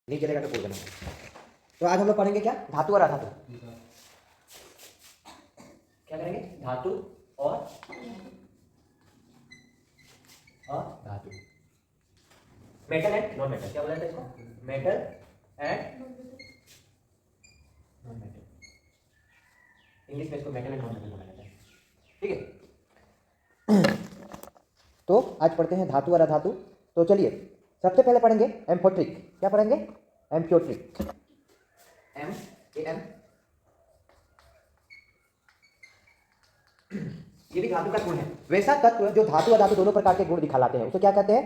नहीं चलेगा तो बोल देना। तो आज हम लोग पढ़ेंगे क्या, धातु और अधातु। क्या करेंगे, धातु और धातु, मेटल एंड नॉन मेटल। क्या बोला था इसको, metal and non metal. English में इसको मेटल एंड नॉन मेटल बोला जाता है, ठीक है। तो आज पढ़ते हैं धातु और अधातु। तो चलिए सबसे पहले पढ़ेंगे एम्फोट्रिक। क्या पढ़ेंगे, एम्फोट्रिक, एम ए एम। ये भी धातु का गुण है। वैसा तत्व जो धातु अधातु दोनों प्रकार के गुण दिखलाते हैं उसे क्या कहते हैं,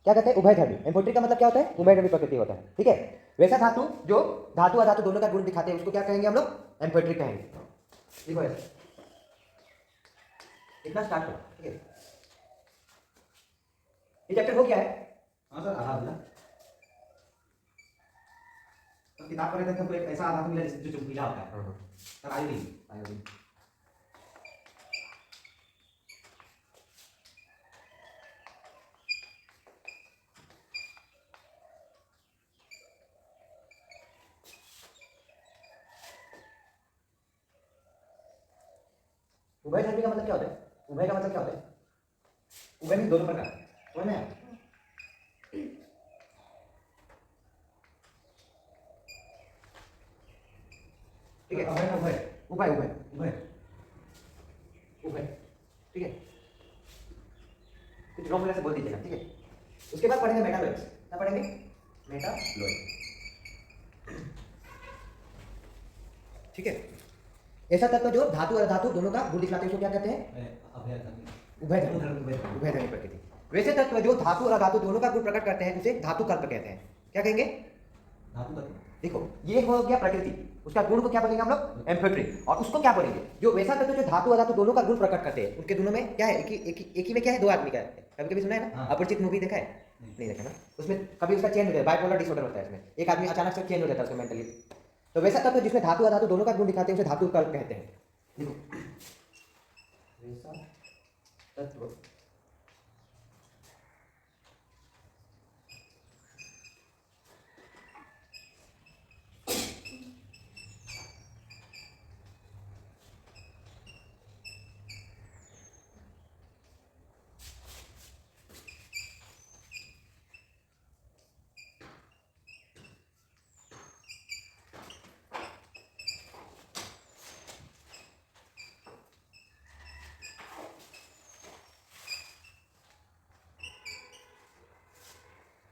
क्या कहते हैं, उभयधर्मी। एम्फोट्रिक का मतलब क्या होता है, उभयधर्मी प्रकृति होता है, ठीक है। वैसा धातु जो धातु अधातु दोनों का गुण दिखाते हैं उसको क्या कहेंगे हम लोग, एम्फोट्रिक कहेंगे। देखो ऐसे इतना स्टार्ट करो, ठीक है। ये चैप्टर हो गया है। हाँ सर, आधा मिला। तो किताब पढ़े थे तो एक ऐसा आधा मिला जो चमकीला होता है सर। आयोडीन उभयधर्मी का मतलब क्या होता है, उभय का मतलब क्या होता है, उभय में दोनों प्रकार, समझ में आया? ठीक है, उभय उभय उभय उभय उभय उभय, ठीक है। कुछ रॉन्ग से बोल दीजिएगा, ठीक है। उसके बाद पढ़ेंगे मेटालॉइड्स। क्या पढ़ेंगे, मेटालॉइड, ठीक है। ऐसा तत्व जो धातु और अधातु दोनों का गुण दिखलाते हैं उसको क्या कहते हैं, उभयधर्मी, उभयधर्मी प्रकृति। वैसे तत्व जो धातु और अधातु दोनों का गुण प्रकट करते हैं उसे धातु कल्प कहते हैं। क्या कहेंगे, धातु तत्व। देखो ये हो गया प्रकृति, उसका गुण को क्या बोलेंगे हम लोग, एम्फोट्रिक। और उसको क्या बोलेंगे, जो वैसा तत्व जो धातु अधातु दोनों का गुण प्रकट करते हैं। उनके दोनों में क्या है, एक ही में क्या है, दो आदमी का है। कभी कभी सुना है ना, अपरिचित मूवी देखा है, नहीं देखा ना। उसमें कभी उसका चेंज हो जाता है, बाइपोलर डिसऑर्डर होता है। इसमें एक आदमी अचानक से चेंज हो जाता है उसका मेंटली। तो वैसा तत्व जिसमें धातु अधातु दोनों का गुण दिखाते हैं उसे धातु कल्प कहते हैं। देखो वैसा तत्व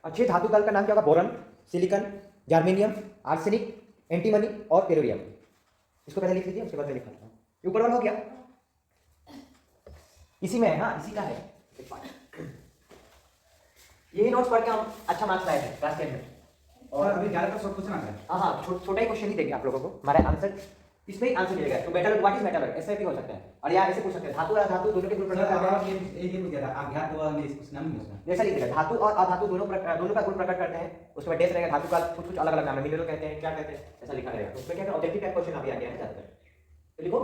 अच्छे धातु कल का नाम क्या होगा, boron, silicon, germanium, arsenic, antimony और टेलोरियम। इसको पहले लिख लीजिए, उसके बाद मैं लिख लेता हूँ। ऊपर वाला हो गया, इसी में है, हाँ इसी का है। यही नोट्स पढ़ के हम अच्छा मार्क्स लाए थे क्लास 10 में। और अभी ज्यादातर सब क्वेश्चन आ गया। हाँ छोटा ही क्वेश्चन ही देंगे आप लोगों को, हमारा आंसर इसमें ही आंसर मिलेगा। तो मेटल, व्हाट इज मेटल, ऐसे भी हो सकता है। और या ऐसे पूछ सकते हैं, धातु और अधातु दोनों के गुण प्रकट करते हैं। ये पूछ रहा था अज्ञात व में कुछ नाम नहीं है उसका। जैसा लिख दिया, धातु और अधातु दोनों का गुण प्रकट करते हैं। उसमें डेस रहेगा, धातु का कुछ कुछ अलग अलग नाम है, मिनरल कहते हैं, क्या कहते हैं, ऐसा लिखा रहेगा। उसमें क्या ऑब्जेक्टिव टाइप क्वेश्चन अभी आ गया है ज्यादातर। तो लिखो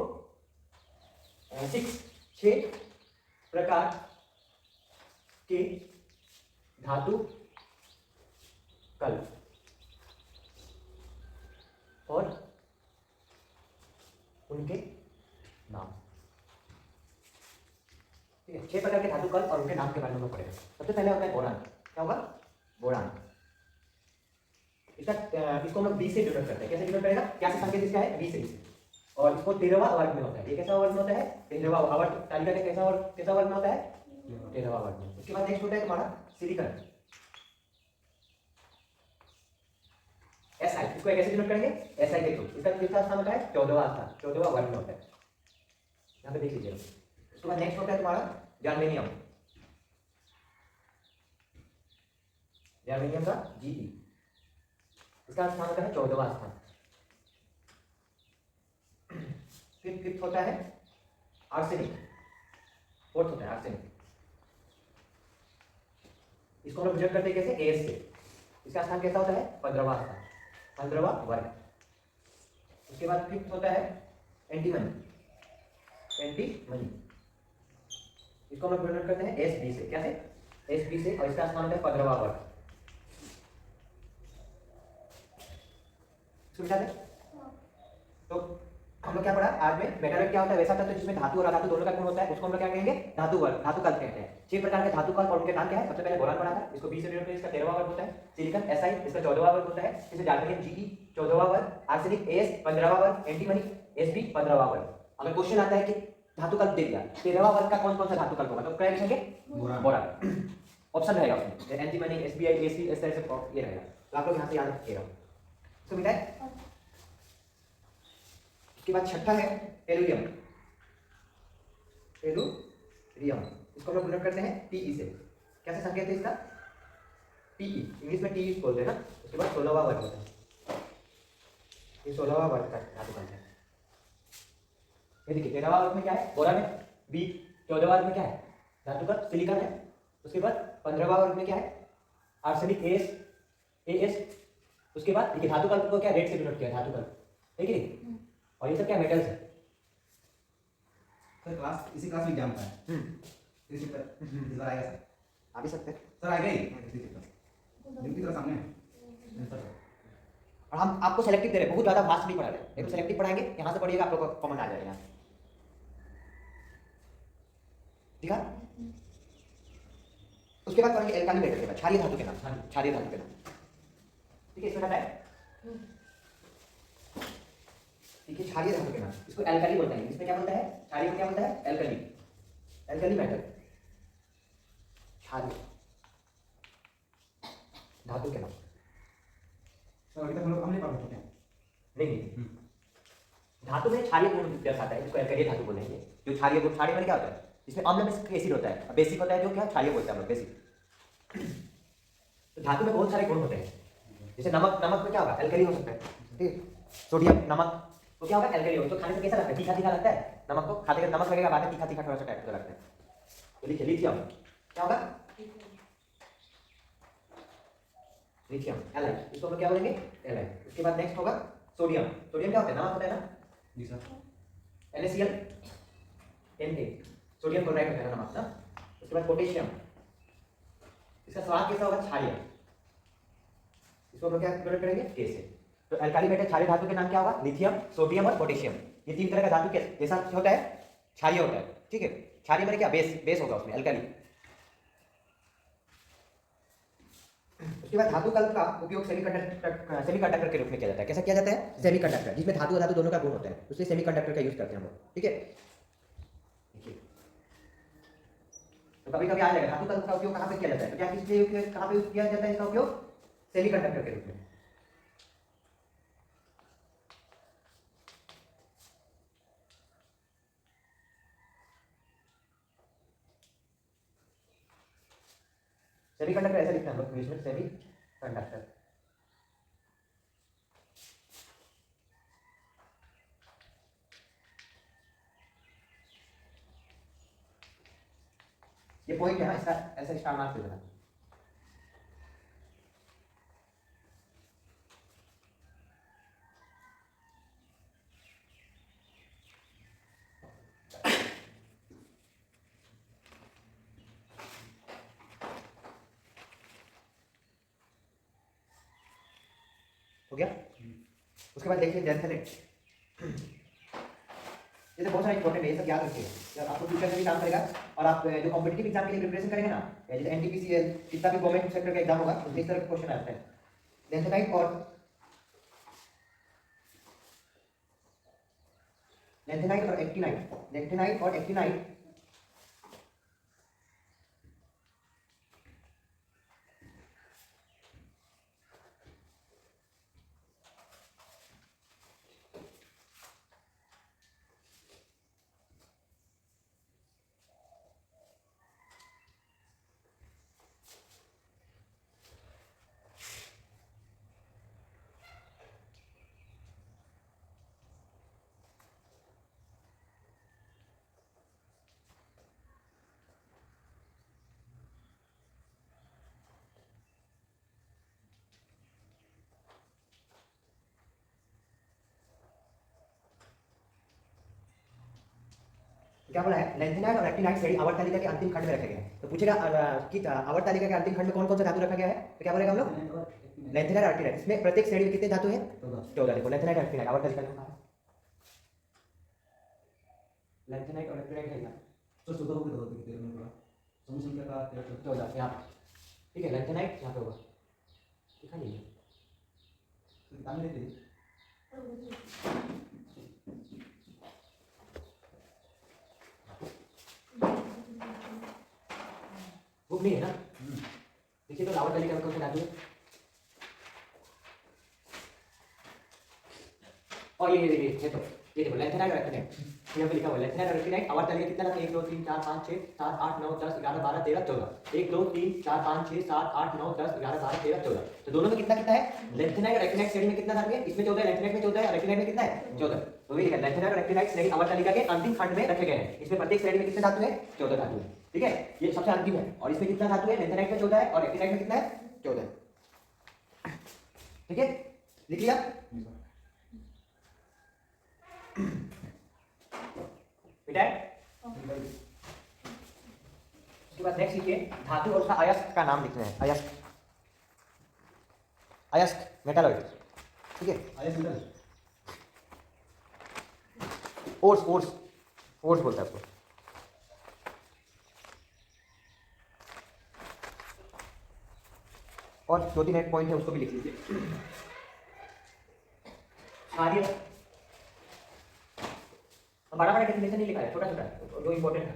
6 प्रकार के धातु कल और उनके नाम, ठीक है। 6 प्रकार के धातु कल और उनके नाम के बारे में पढ़ेगा। सबसे पहले होता है बोरान। क्या होगा, बोरान। इसको हम लोग बी से डिनोट करते हैं। कैसे डिनोट करेगा, क्या से संकेत इसका है, बी से। और इसको 13वां वर्ग में होता है। ये कैसा वर्ग में होता है, 13वां आवर्त तालिका का कैसा वर्ग में होता है, 13वां वर्ग में। उसके बाद नेक्स्ट होता है तुम्हारा सिलिकन, एसआई। इसको कैसे डिनोट करेंगे, एसआई के थ्रू। इसका कितना स्थान होता है, 14वां स्थान, 14वां वर्ग में होता है। यहाँ पे देख लीजिए। उसके बाद नेक्स्ट होता है तुम्हारा जर्मेनियम, जर्मेनियम का जीई, इसका स्थान होता है 14वां स्थान। फिर फिफ्थ होता है आर्सेनिक, फोर्थ होता है आर्सेनिक। इसको हम रिजल्ट करते हैं कैसे, एस से। इसका स्थान कैसा होता है, 15वां स्थान, 15वां वर्ग। उसके बाद फिफ्थ होता है एंटीमनी, एंटीमनी। इसको हम रिजल्ट करते हैं एस बी से। क्या से, एस बी से। और इसका स्थान होता है 15वां वर्ग। इसको मिटा दें। तो हम लोग क्या पढ़ा आज में, मेटालॉइड क्या होता है, वैसा तत्व जिसमें धातु और अधातु दोनों का गुण होता है, उसको हम लोग क्या कहेंगे, धातु वर्ग, धातु कल्प कहते हैं। 6 प्रकार के धातु कल्प और उनके नाम क्या है। सबसे पहले बोरान पढ़ा था, इसको 20 यूनिट में इसका 13वां वर्ग होता है। सिलिकॉन Si इसका 14वां वर्ग होता है। जैसे जर्मेनियम Ge 14वां वर्ग, आर्सेनिक As 15वां वर्ग, एंटीमनी Sb 15वां वर्ग। अगर क्वेश्चन आता है कि धातु कल्प दे दिया, 13वां वर्ग का कौन कौन सा धातु कल्प होगा, तो क्या लिखेंगे, बोरान। ऑप्शन रहेगा उसमें एंटीमनी Sbi Ac इस तरह से ये रहेगा, तो आप लोग यहाँ से याद रखिएगा। इसको मिटा है। उसके बाद छठा है टेलुरियम। टेलुरियम इसको हम लोग डिनोट करते हैं Te से। कैसे संकेत है इसका, Te, इंग्लिश में Te बोलते हैं ना। उसके बाद 16वां वर्ग होता है, ये 16वां वर्ग का धातु कल्प है। ये देखिए 13वां वर्ग में क्या है, बोरान है। बी 14वां वर्ग में क्या है, धातु कल्प सिलिकॉन है। उसके बाद 15वां वर्ग में क्या है, आर्सेनिक As। उसके बाद देखिए धातु कल्प को क्या रेड से डिनोट किया, धातु कल्प, ठीक है। और ये सब क्या मेटल्स है। सर क्लास इसी क्लास में एग्जाम का है। इसी पर इस बार आएगा सर, आ भी सकते हैं। सर आएगा ही इसी पर जिनकी तरह सामने है सर। और हम आपको सेलेक्टिव दे रहे हैं, बहुत ज्यादा फास्ट नहीं पढ़ा रहे हैं, एक सेलेक्टिव पढ़ाएंगे, यहाँ से पढ़िएगा आप लोग को कॉमन आ जाएगा यहाँ। ठीक है। उसके बाद पढ़ेंगे एल्काली मेटल के बाद क्षारीय धातु के नाम, क्षारीय धातु के नाम, ठीक है। इसमें क्या है, ठीक है, क्षारीय धातु के नाम, इसको एल्काली बोलते हैं। इसमें क्या बोलता है, क्षारीय को क्या बोलता है, एल्काली, एल्काली मेटल, क्षारीय धातु के नाम। सर अभी तक हम लोग हमने पढ़ा था क्या? नहीं, धातु में क्षारीय गुण दर्शाता है, जिसको एल्काली धातु बोलेंगे। जो क्षारीय गुण, क्षारीय में क्या होता है, इसमें अम्ल में एसिड होता है, बेसिक होता है, जो क्या क्षारीय बोलते हैं हम लोग, बेसिक। तो धातु में बहुत सारे गुण होते हैं। जैसे नमक, नमक में क्या होगा, एल्कली हो सकता है, ठीक। सोडियम, नमक तो क्या होगा, एल्कली होगा। तो खाने से कैसा लगता है, तीखा तीखा लगता है। नमक को खाते के नमक लगेगा, बाद में तीखा तीखा थोड़ा सा टाइप का लगता है। तो लिखिए लिथियम क्या होगा, लिथियम एलाइड, इसको हम लोग क्या बोलेंगे, एलाइड। उसके बाद नेक्स्ट होगा सोडियम। सोडियम क्या होता है, नमक होता है ना जी sir. NaCl Na, sodium chloride होता है नमक ना। उसके बाद पोटेशियम, इसका स्वाद कैसा होगा, क्षारीय, इसको हम लोग क्या डिनोट करेंगे, K से। तो एल्काली मेटल क्षारीय धातु के नाम क्या होगा, लिथियम, सोडियम और पोटेशियम। ये 3 तरह का धातु के जैसा होता है, क्षारीय होता है, ठीक है। क्षारीय में क्या, बेस, बेस होगा उसमें, एल्काली। उसके बाद धातु कल्प का उपयोग सेमीकंडक्टर के रूप में किया जाता है। कैसा किया जाता है, सेमीकंडक्टर, जिसमें धातु और धातु दोनों का गुण होता है, उसलिए सेमीकंडक्टर का यूज करते हैं हम लोग, ठीक है। तो कभी कभी आ जाएगा धातु कल्प का उपयोग कहाँ पे किया जाता है, तो क्या किस लिए कहाँ पे किया जाता है इसका उपयोग, सेमीकंडक्टर के रूप में। सेमीकंडक्टर ऐसा लिखते हैं हम लोग इंग्लिश में, सेमीकंडक्टर। ये पॉइंट है ना, इसका ऐसा स्टार मार्क दे देना। हो गया। उसके बाद देखिए जैंथेनेट, ये तो बहुत सारे इंपॉर्टेंट है, ये सब याद रखिएगा, जब आपको फ्यूचर में भी काम करेगा। और आप जो कॉम्पिटिटिव एग्जाम के लिए प्रिपरेशन करेंगे ना, जैसे NTPC कितना भी गवर्नमेंट सेक्टर का एग्जाम होगा, उसमें इस तरह के क्वेश्चन आते हैं। लेंथेनाइट और एक्टिनाइट, लेंथेनाइट और एक्टिनाइट क्या बोला है, लैंथेनाइड और एक्टिनाइड श्रेणी आवर्त तालिका के अंतिम खंड में रखा गया है। तो पूछेगा कि आवर्त तालिका के अंतिम खंड में कौन कौन सा धातु रखा गया है, तो क्या बोलेगा हम लोग, लैंथेनाइड और एक्टिनाइड। इसमें प्रत्येक श्रेणी में कितने धातु हैं, 14। देखो लैंथेनाइड और एक्टिनाइड आवर्त तालिका में कहाँ है, लैंथेनाइड और एक्टिनाइड है यहाँ, तो 14 हो गए, 2 13 में पूरा समूह संख्या का 14 यहाँ पे। ठीक है, लैंथेनाइड यहाँ पे होगा, दिखा नहीं तान लेते हैं। बुक नहीं है ना, देखिए तो आवर्त तालिका में कौन सा धातु है, और ये तो ये देखो लैंथेनाइड और एक्टिनाइड यहाँ पे लिखा हुआ है, लैंथेनाइड और एक्टिनाइड आवर्त तालिका कितना था, 1 2 3 4 5 6 7 8 9 10 11 12 13 14, 1 2 3 4 5 6 7 8 9 10 11 12 13 14। तो दोनों में कितना कितना है, लैंथेनाइड और एक्टिनाइड श्रेणी में कितना धातु है, इसमें 14 है, लैंथेनाइड में 14 है और एक्टिनाइड में कितना है 14। तो वही लिखा है, लैंथेनाइड और एक्टिनाइड श्रेणी आवर्त तालिका के अंतिम खंड में रखे गए हैं। इसमें प्रत्येक श्रेणी में कितने धातु है, 14 धातु है। ठीक है, ये सबसे अंतिम है। और इसमें कितना धातु है, लैंथेनाइड में 14 है और एक्टिनाइड में कितना है 14। ठीक है, लिख लिया। बेटा उसके बाद नेक्स्ट लिखिए, धातु और उसका अयस्क का नाम लिखना है, अयस्क, अयस्क मेटालॉइड। ठीक है, आया सिंगल ओर्स ओर्स ओर्स बोलता है उसको। और 2-3 एक पॉइंट है उसको भी लिख लीजिए। क्षारीय, बड़ा बड़ा डेफिनेशन नहीं लिखा है, छोटा छोटा जो इंपॉर्टेंट है।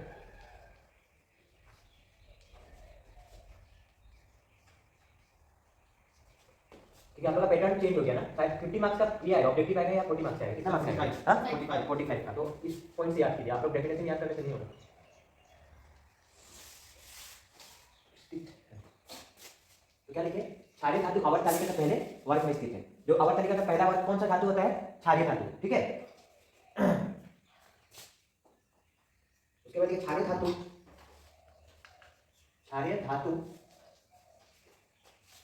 ठीक है, आप लोग का पैटर्न चेंज हो गया ना, शायद 50 मार्क्स का ये आएगा, ऑब्जेक्टिव आएगा या 40 मार्क्स आएगा, कितना मार्क्स आएगा, हां 45 का। तो इस पॉइंट से याद कीजिए, आप लोग डेफिनेशन याद करने से नहीं होगा। तो क्या लिखे, क्षारीय धातु आवर्त तालिका से पहले वर्ग में स्थित है। जो आवर्त तालिका का पहला वर्ग कौन सा धातु होता है, क्षारीय धातु। ठीक है, उसके बाद ये क्षारीय धातु, क्षारीय धातु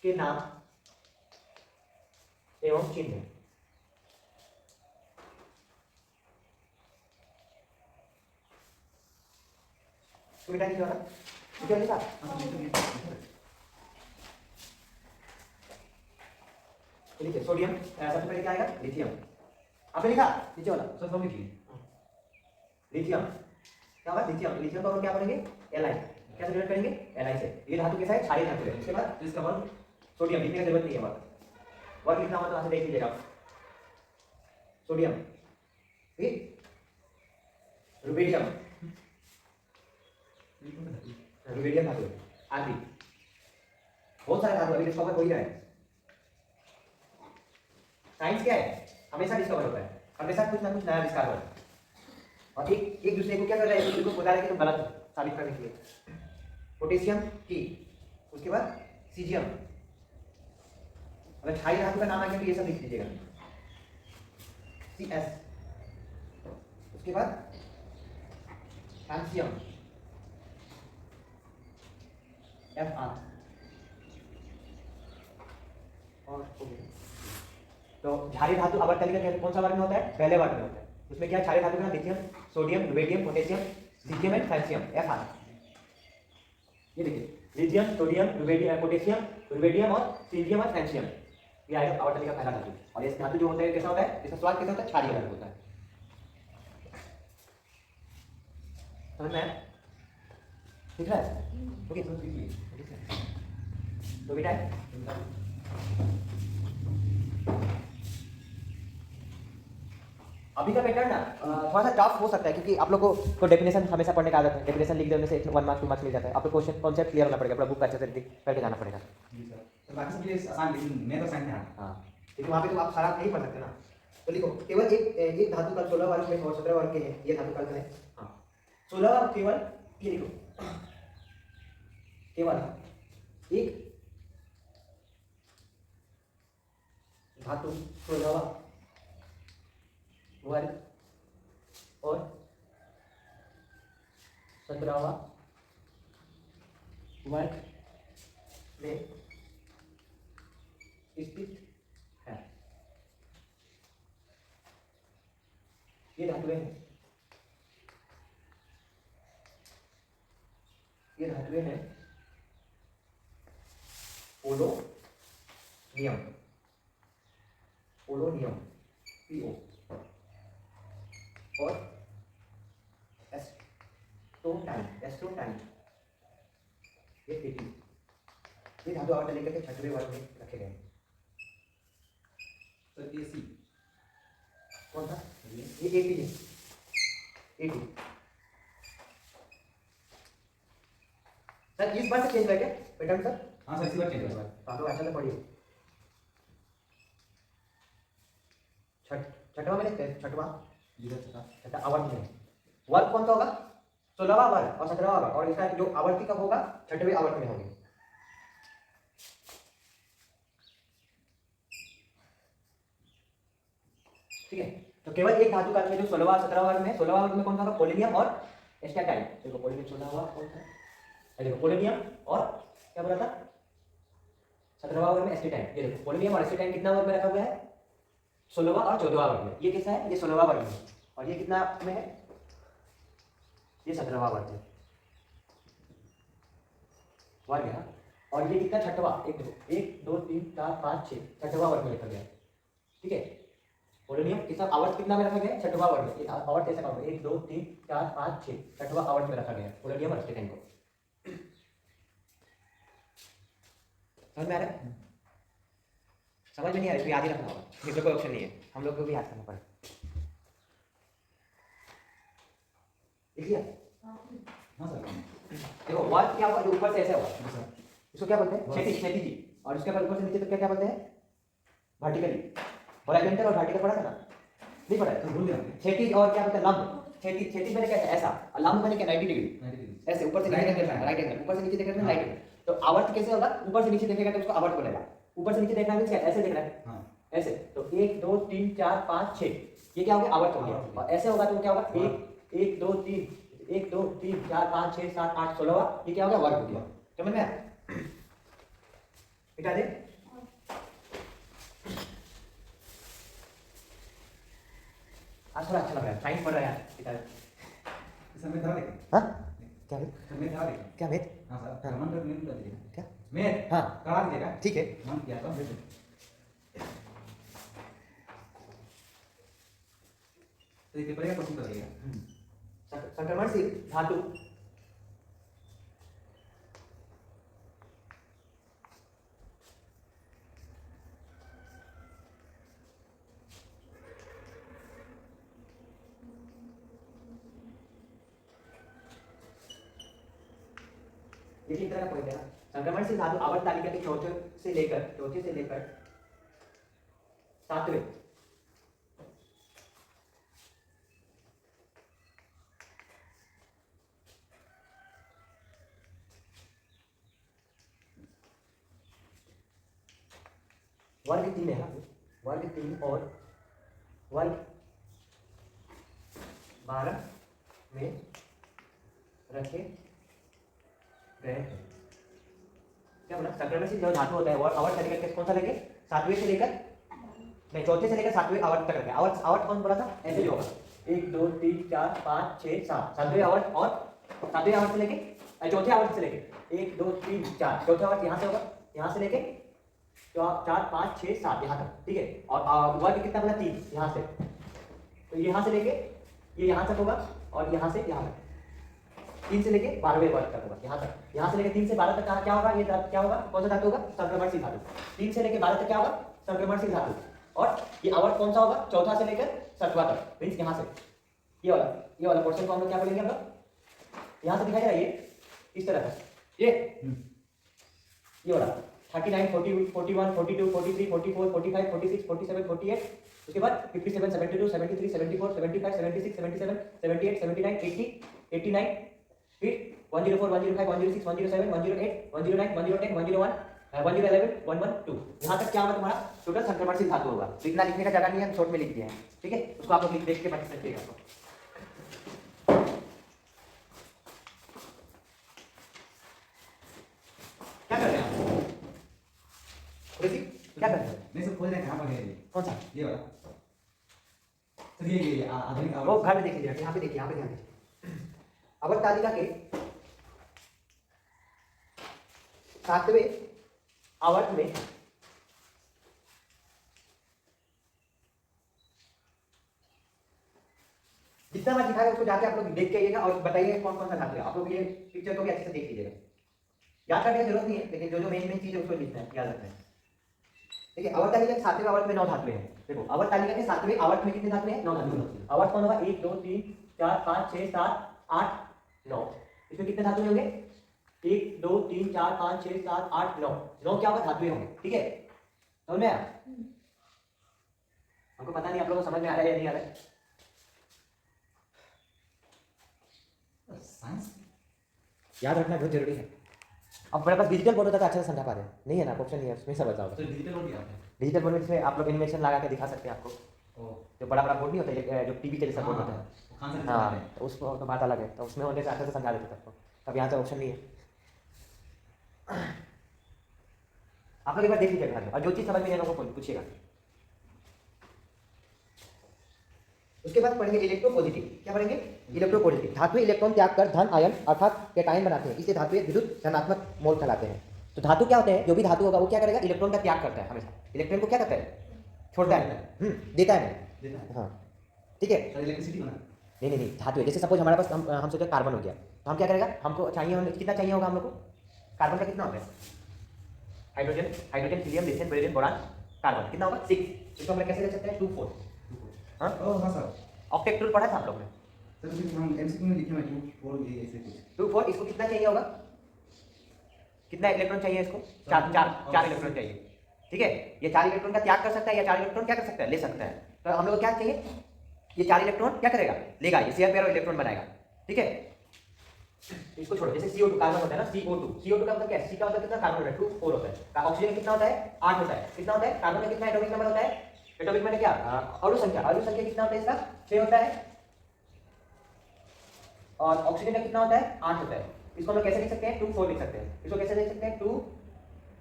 के नाम एवं चिन्ह। तो बेटा लिखिए, क्या लिखा, लिखिए सोडियम, सबसे पहले क्या आएगा, लिथियम। आपने लिखा नीचे वाला, सर सब लिखिए। लिथियम क्या होगा, लिथियम, लिथियम का और क्या करेंगे, एलाइन, कैसे डिनोट करेंगे, एलाइन से। ये धातु कैसा है, क्षारीय धातु है। उसके बाद इसका वर्ग सोडियम, लिखने की जरूरत नहीं है, वर्ग लिखना हो तो ऐसे देख लीजिएगा आप, सोडियम, ठीक, रुबिडियम, रुबिडियम धातु आदि, बहुत सारे धातु अभी डिस्कवर हो ही रहा है। साइंस क्या है, हमेशा डिस्कवर होता है, हमेशा कुछ ना कुछ नया आविष्कार होता है। और एक दूसरे को क्या कर रहा है, एक दूसरे को बता रहा है कि तुम गलत हो, साबित करने के लिए। पोटेशियम की, उसके बाद सीजियम। अगर क्षारीय धातु का नाम आ गया तो ये सब लिख दीजिएगा, CS, उसके बाद कैल्शियम, FR। और तो क्षारीय धातु आवर्त तालिका के कौन सा वर्ग में होता है, पहले वर्ग में होता है। उसमें क्या है, क्षारीय धातु का नाम lithium, sodium, rubidium, potassium, caesium and calcium, FR। ये देखिए, lithium, sodium, rubidium, potassium, rubidium और सीजियम और कैल्शियम, ये आएगा आवर्त तालिका का पहला धातु। और ये धातु जो होता है कैसा होता है, इसका स्वाद कैसा होता है, क्षारीय धातु होता है। समझ में आया, ठीक है, ओके। तो बेटा अभी का पैटर्न ना थोड़ा सा टफ हो सकता है, क्योंकि आप लोग को डेफिनेशन हमेशा पढ़ने का आदत है, डेफिनेशन लिख देने से 1 मार्क्स 2 मार्क्स मिल जाता है। आपको क्वेश्चन कॉन्सेप्ट क्लियर होना पड़ेगा, पूरा बुक अच्छे से करके जाना पड़ेगा। जी सर। तो बाकी सब चीजें आसान, लेकिन मैं तो साइंस में हाँ, लेकिन वहाँ पे तो आप सारा नहीं पढ़ सकते ना। तो लिखो, केवल एक धातु कल 16 वर्ग में और 17 वर्ग के हैं, ये धातु कल है। हाँ, 16 केवल, ये लिखो, केवल एक धातु 16वां वर्ग और 17वां वर्ग में स्थित है। ये धातुएं हैं। छठवें हैं पोलोनियम, पोलोनियम PO, और एस्टोटाइन, एस्टोटाइन ये 18, ये धातु आवर्त लेकर के छठवें वर्ग में रखे गए हैं। सर AC कौन सा? ये 18 है, 18 सर इस बार से चेंज हुआ क्या पैटर्न सर? हाँ सर, इसी बार चेंज हुआ। तो अच्छा से पढ़िए। छठवा में लिखते हैं, छठवा छठा आवर्त में वर्ग कौन सा होगा? 16वां वर्ग और 17वां वर्ग, और इसका जो आवर्ती कब होगा? छठवें आवर्त में होगी। ठीक है, तो केवल एक धातु का में जो 16वां 17वां वर्ग में, 16वां वर्ग में कौन सा होगा? पोलोनियम और एस्टेटाइन। देखो पोलोनियम 16 हुआ कौन सा? देखो पोलोनियम और क्या बोला था? 17वां वर्ग में एस्टेटाइन। ये देखो पोलोनियम और एस्टेटाइन कितना वर्ग में रखा हुआ है? 16वां और 14वां वर्ग में। ये किसका है? ये 16वां वर्ग में, और ये कितना में है? ये 17वां वर्ग में वर्ग है। और ये कितना? छठवां, 1 2 3 4 5 6, छठवां वर्ग में लिखा गया है। ठीक है, पोलोनियम कितना आवर्त कितना में रखा गया है? छठवां वर्ग में। आवर्त ऐसा काउंट 1 2 3 4 5 6, छठवां आवर्त में रखा गया है पोलोनियम और एस्टेटाइन को। समझ में आ रहा है? समझ में नहीं आ रहा है तो याद ही रखना होगा, इसमें कोई ऑप्शन नहीं है, हम लोग को भी याद करना पड़ेगा। लिख लिया? हाँ सर। देखो वर्ग क्या होगा? जो ऊपर से ऐसे होगा सर इसको क्या बोलते हैं? क्षैतिज, क्षैतिजी। और इसके बाद ऊपर से नीचे तक क्या बोलते हैं? वर्टिकली। हॉरिजॉन्टल और वर्टिकल पढ़ा था ना? नहीं पढ़ा है? भूल गया। क्षैतिज और क्या बोलते हैं? लंब। क्षैतिज, क्षैतिज मैंने कैसे? ऐसा, और लंब मैंने क्या? 90 डिग्री। 90 डिग्री। ऐसे ऊपर से नीचे देखना है, राइट एंगल। ऊपर से नीचे देखना है, राइट एंगल। तो आवर्त कैसे होगा? ऊपर से नीचे देखेगा तो उसको आवर्त बोलेगा। ऊपर से नीचे देखना है क्या? ऐसे देखना है, हाँ ऐसे। तो 1 2 3 4 5 6, ये क्या हो गया? आवर्त हो गया। और ऐसे होगा तो क्या होगा? 1 2 3 1 2 3 4 5 6 7 8 16, ये क्या हो गया? वर्ग हो गया। समझ में आया? मिटा दे। आज थोड़ा अच्छा लग रहा है, साइंस पढ़ रहा है यार। मिटा दे। सर मैं धरा देखें। हाँ क्या भेद? सर मैं धरा देखें। क्या भेद? हाँ सर, कमेंट कर नहीं कर दीजिएगा। क्या? मैं हाँ करा दीजिएगा। ठीक है। मन किया तो भेज तो ये पेपर का क्वेश्चन कर दिएगा। संक्रमणशील धातु ये किस तरह का पॉइंट है ना? संक्रमणशील धातु आवर्त तालिका के चौथे से लेकर 7वें वर्ग 3 है, वर्ग 3 और वर्ग 12 में रखे गए हैं। क्या बोला? संक्रमणशील जो धातु होता है वो आवर्त तालिका के कौन सा लेके? 7वें से लेकर, नहीं चौथे से लेकर 7वें आवर्त तक रखे। आवर्त आवर्त कौन बोला था? ऐसे जो होगा 1 2 3 4 5 6 7, 7वें आवर्त, और 7वें आवर्त से लेके चौथे आवर्त से लेके 1 2 3 4, चौथे आवर्त यहाँ से होगा, यहाँ से लेके 4 5 6 7 यहाँ तक। ठीक है, और वर्ग कितना बोला? 3 यहाँ से, तो यहाँ से लेके ये यहाँ तक होगा, और यहाँ से यहाँ तक 3 से लेके 12वें वर्ग तक होगा, यहाँ तक। यहाँ से लेके 3 से 12 तक क्या होगा? ये क्या होगा? कौन सा धातु होगा? संक्रमणशील धातु। 3 से लेके 12 तक क्या होगा? संक्रमणशील धातु। और ये आवर्त कौन सा होगा? चौथा से लेकर 7वां तक, मीन्स यहाँ से ये वाला पोर्शन को हम लोग क्या बोलेंगे? हम लोग यहाँ से दिखाई दे रहा है ये इस तरह का, ये वाला 39 40 41 42 43 44 45 46 47 48, उसके बाद 57 72 73 74 75 76 77 78 79 80 89, फिर 104 105 106 107 108 109 110 101 111 112, यहाँ तक क्या होगा? तुम्हारा टोटल संक्रमणशील धातु होगा। लिखना लिखने का जगह नहीं है, हम शॉर्ट में लिख दिए हैं। ठीक है, उसको आप लोग देख के बता सकते हैं। क्या कर रहे हैं आप? क्या कर रहे हैं? नहीं सर, खोज रहे हैं कहाँ पर है ये? कौन सा? ये वाला सर, ये आधुनिक वो घर में देख लीजिए, यहाँ पे देखिए, यहाँ पे ध्यान दीजिए। आवर्त तालिका के सातवें आवर्त में जितना मैं दिखा रहा हूं उसको जाके आप लोग देख के आइएगा और बताइए कौन कौन सा धातु है। आप लोग ये पिक्चर को भी अच्छे से देख लीजिएगा। याद करने की जरूरत नहीं है, लेकिन जो जो मेन चीज है उसको लिखना है, याद रखना है। देखिए आवर्त तालिका के सातवें आवर्त में 9 धातुएं हैं। देखो आवर्त तालिका के सातवें आवर्त में कितने धातुएं हैं? 9 धातुएं। आवर्त कौन होगा? 1 2 3 4 5 6 7 8 9। इसमें कितने धातुएं होंगे? 1 2 3 4 5 6 7 8 9। 9 क्या होगा? धातुएं होंगे। ठीक है, समझ में आया? हमको पता नहीं आप लोगों को समझ में आ रहा है या नहीं आ रहा है। साइंस याद रखना बहुत जरूरी है। अब मेरे पास डिजिटल बोर्ड होता तो अच्छे से समझा पाते नहीं है ना, ऑप्शन नहीं है उसमें सब बताओ। तो डिजिटल बोर्ड क्या है? डिजिटल बोर्ड में इसमें आप लोग एनिमेशन लगा के दिखा सकते हैं आपको। ओ जो बड़ा बड़ा बोर्ड नहीं होता है, जो टीवी के जैसा बोर्ड होता है, कौन सा हाँ, है? तो उसको तो बात अलग है, तो उसमें होने से अच्छे से समझा देते सबको। तब यहाँ तो ऑप्शन नहीं है। आप लोग एक बार देख लीजिएगा घर में, और जो चीज़ समझ में नहीं आएगा वो पूछिएगा। उसके बाद पढ़ेंगे इलेक्ट्रोपॉजिटिव। क्या पढ़ेंगे? इलेक्ट्रोपॉजिटिव। धातुएं इलेक्ट्रॉन त्याग कर धन आयन अर्थात कैटायन बनाते हैं, इससे धातुएं विद्युत धनात्मक मोल कहलाते हैं। तो धातु क्या होते हैं? जो भी धातु होगा वो क्या करेगा? इलेक्ट्रॉन का त्याग करता है हमेशा। इलेक्ट्रॉन को क्या करता है? छोड़ता है, देता है नहीं। देता है। हाँ ठीक है। सर इलेक्ट्रिसिटी बना। नहीं धातु है। जैसे सपोज हमारे पास हम सोचे कार्बन हो गया, तो हम क्या करेगा? हमको चाहिए कितना चाहिए होगा हम लोग को? कार्बन का कितना होगा? Hydrogen helium lithium beryllium boron carbon कितना होगा? 6। इसको हम कैसे ले सकते हैं? 2 4। हाँ हाँ सर। ऑक्टेट रूल पढ़ा था आप लोग ने? सर हम एमसीक्यू में लिखे हैं 2 4 ये ऐसे कुछ। 2 4। इसको कितना चाहिए होगा? कितना इलेक्ट्रॉन चाहिए इसको? 4 इलेक्ट्रॉन चाहिए। ठीक है, ये 4 इलेक्ट्रॉन का त्याग कर सकता है या 4 इलेक्ट्रॉन क्या कर सकता है? ले सकता है। तो हम लोग को क्या चाहिए? ये 4 इलेक्ट्रॉन क्या करेगा? लेगा, ये शेयर पेयर और इलेक्ट्रॉन बनाएगा। ठीक है, इसको छोड़ो। जैसे CO2 कार्बन होता है ना, CO2 का मतलब क्या है? C का मतलब कितना? कार्बन होता है 2 4 होता है। ऑक्सीजन कितना होता है? 8 होता है। कितना होता है? कार्बन का कितना एटॉमिक नंबर होता है? एटॉमिक मैंने क्या? अणु संख्या कितना होता है इसका? 6 होता है। और ऑक्सीजन का कितना होता है? 8 होता है। इसको हम लोग कैसे लिख सकते हैं? 2 4 लिख सकते हैं। इसको कैसे लिख सकते हैं? 2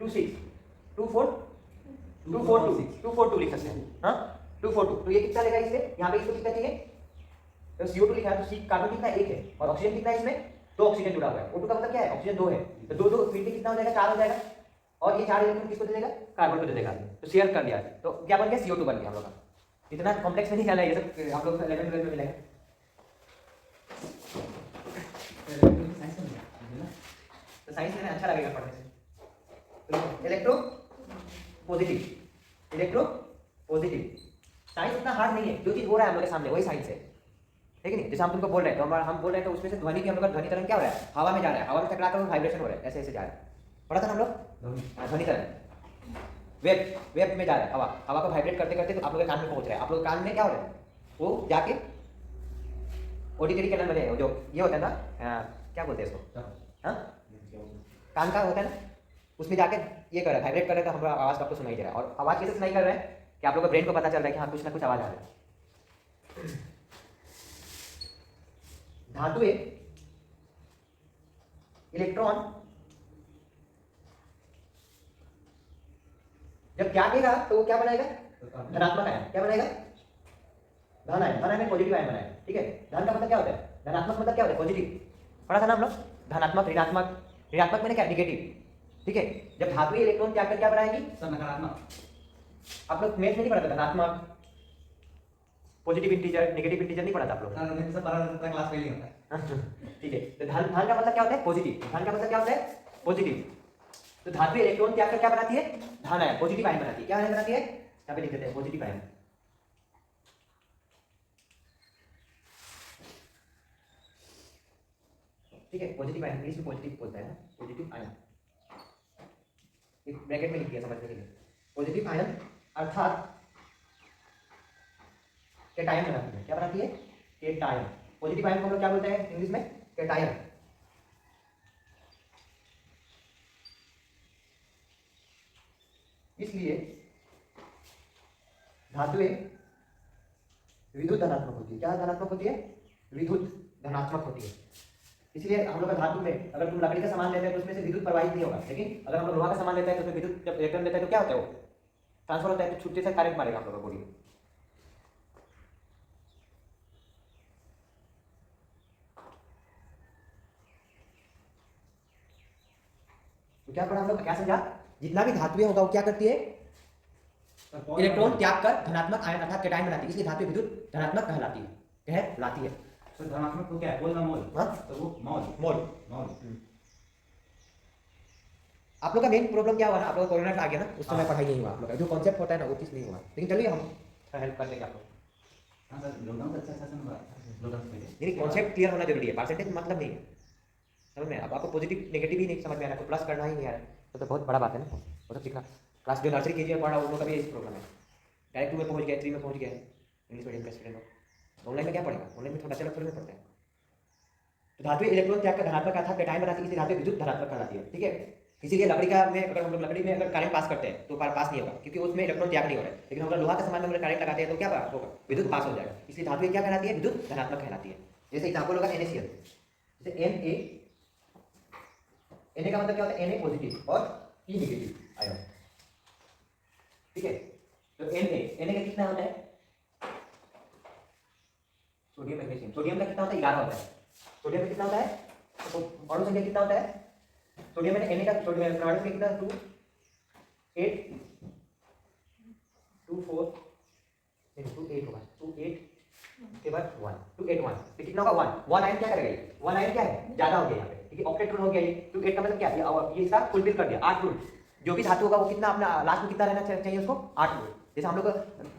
2 6 2 4 2 4 2 लिख सकते हैं। हाँ 2 4 2। तो ये कितना लेगा इससे? यहाँ पे इसको कितना चाहिए? तो CO2 लिखा है, तो C कार्बन कितना? 1 है। और ऑक्सीजन कितना है इसमें? 2 ऑक्सीजन जुड़ा हुआ है। O2 का मतलब क्या है? ऑक्सीजन 2 है, तो 2 2 फिर भी कितना हो जाएगा? 4 हो जाएगा। और ये 4 इलेक्ट्रॉन किसको दे देगा? कार्बन को दे देगा। तो शेयर कर दिया, तो क्या बन गया? CO2 बन गया हम लोग का। इतना कॉम्प्लेक्स में नहीं जाना है, ये सब आप लोग 11 12 में मिलेगा। तो साइंस में अच्छा लगेगा पढ़ने से। इलेक्ट्रो पॉजिटिव साइंस उतना हार्ड नहीं है। जो चीज हो रहा है हम लोग के सामने वही साइंस है, ठीक है नहीं? जैसे हम तुमको बोल रहे हैं, तो हम बोल रहे हैं, तो उसमें से ध्वनि की हम लोग का ध्वनि तरंग क्या हो रहा है? हवा में जा रहा है, हवा में टकरा कर वाइब्रेशन हो रहा है, ऐसे ऐसे जा रहा है। पढ़ा था ना हम लोग? ध्वनि तरंग वेब में जा रहा है। हवा को वाइब्रेट करते करते तो आप लोग के कान में पहुंच रहा है। आप लोग कान में क्या हो रहा है? वो जाके ऑडिटरी कैनल बने, जो ये होता है ना, क्या बोलते हैं इसको? हाँ कान का होता है ना, उसमें जाके ये कर रहा है, वाइब्रेट कर रहा है, तो हमारा आवाज़ आपको सुनाई दे रहा है। और आवाज़ कैसे सुनाई कर रहा है? कि आप लोग का ब्रेन को पता चल रहा है कि हाँ कुछ ना कुछ आवाज़ आ रहा है। धातुएं इलेक्ट्रॉन जब त्यागेगा तो वो क्या बनाएगा? धनात्मक आयन। क्या बनाएगा? धन आयन पॉजिटिव आयन बनाएगा। ठीक है, धन का मतलब क्या होता है? धनात्मक मतलब क्या होता है? पॉजिटिव। पढ़ा था ना हम लोग? धनात्मक ऋणात्मक मैंने क्या? निगेटिव। ठीक है, जब धातुएं इलेक्ट्रॉन त्याग कर क्या बनाएगी? सर नकारात्मक। आप लोग मैथ में नहीं पढ़ा था? धनात्मक, पॉजिटिव इंटीजर, नेगेटिव इंटीजर नहीं पढ़ा था आप लोग? सर मैंने सब पढ़ा क्लास पहले होता है। ठीक है, तो धन का मतलब क्या होता है? पॉजिटिव। धन का मतलब क्या होता है? पॉजिटिव। तो धातु इलेक्ट्रॉन त्याग कर क्या बनाती है? धन आयन, पॉजिटिव आयन बनाती है। क्या आयन बनाती है? यहाँ पे लिख देते हैं, पॉजिटिव आयन। ठीक है, पॉजिटिव आयन इंग्लिश में पॉजिटिव बोलता है ना, पॉजिटिव आयन। एक ब्रैकेट में लिख दिया समझने के लिए। पॉजिटिव आयन अर्थात कैटायन बनाती है। क्या बनाती है? कैटायन। पॉजिटिव आयन को हम लोग क्या बोलते हैं इंग्लिश में? कैटायन। इसलिए धातुएं विद्युत धनात्मक होती है। क्या धनात्मक होती है? विद्युत धनात्मक होती है। इसलिए हम लोग का धातु में अगर तुम लकड़ी का सामान लेते हैं तो उसमें से विद्युत प्रवाहित नहीं होगा, लेकिन अगर हम लोग लोहा का सामान लेते हैं तो उसमें विद्युत जब इलेक्ट्रॉन देता है तो क्या होता है? वो ट्रांसफर होता है, तो छुट्टे से करंट मारेगा हम लोग का बॉडी में। तो क्या पढ़ा हम लोग, क्या समझा, जितना भी धातुएं होगा वो क्या करती है, इलेक्ट्रॉन त्याग कर धनात्मक आयन अर्थात कैटायन बनाती है, इसलिए धातु विद्युत धनात्मक कहलाती है, कहलाती है। सर धनात्मक तो क्या है, मोल ना मोल? हाँ तो वो मोल मोल। मोल। आप लोग का मेन प्रॉब्लम क्या हुआ ना, आप लोग कोरोना आ गया ना, उस समय हाँ। पढ़ाई नहीं हुआ आप लोग का, जो कॉन्सेप्ट होता है ना वो चीज़ नहीं हुआ, लेकिन चलिए हम हेल्प कर देंगे आप लोग। हाँ सर, लॉकडाउन से अच्छा समझ रहा लॉकडाउन से पहले। लेकिन कॉन्सेप्ट क्लियर होना जरूरी है, परसेंटेज मतलब नहीं है, समझ में। अब आपको पॉजिटिव नेगेटिव ही नहीं समझ में आ रहा है, तो प्लस करना ही नहीं आ रहा है, तो बहुत बड़ा बात है ना, वो सब सीखना। क्लास जो नर्सरी के पढ़ा उन लोग का भी यही प्रॉब्लम है, डायरेक्ट 2 में पहुंच गए, 3 में पहुंच गए इंग्लिश मीडियम के स्टूडेंट लोग। ऑनलाइन में क्या पढ़ेगा, ऑनलाइन में बच्चे लोग थोड़ी में पढ़ते हैं। तो धातु इलेक्ट्रॉन त्याग कर धनात्मक अर्थात कैटायन बनाती है, इसलिए धातु विद्युत धनात्मक कहलाती है, ठीक है। इसीलिए लकड़ी का में अगर हम लोग लकड़ी में अगर करंट पास करते हैं तो पास नहीं होगा, क्योंकि उसमें इलेक्ट्रॉन त्याग नहीं हो रहा है। लेकिन अगर लोहा के सामान में अगर करंट लगाते हैं तो क्या होगा, विद्युत पास हो जाएगा, इसलिए धातु क्या कहलाती है, विद्युत धनात्मक कहलाती है। जैसे एग्जाम्पल होगा NaCl, जैसे Na का मतलब क्या होता है, Na पॉजिटिव और P नेगेटिव आयन, ठीक है। तो Na का कितना होता है, सोडियम मैग्नीशियम, सोडियम का कितना होता है, 11 होता है। सोडियम का कितना होता है, तो अणु संख्या कितना होता है, सोडियम में Na का सोडियम परमाणु संख्या कितना, 2 8 2 4 2 8 होगा, 2 8 के बाद 1 2 8 1, तो कितना होगा 1 आयन क्या करेगा, ये 1 आयन क्या है, ज्यादा हो गया यहाँ पे, ठीक है। ऑक्टेट रूल हो गया ये, तो 8 का मतलब क्या है, ये इसका फुलफिल कर दिया, 8 रूल। जो भी धातु होगा वो कितना अपना लास्ट में कितना रहना चाहिए उसको, 8 रूल। जैसे हम लोग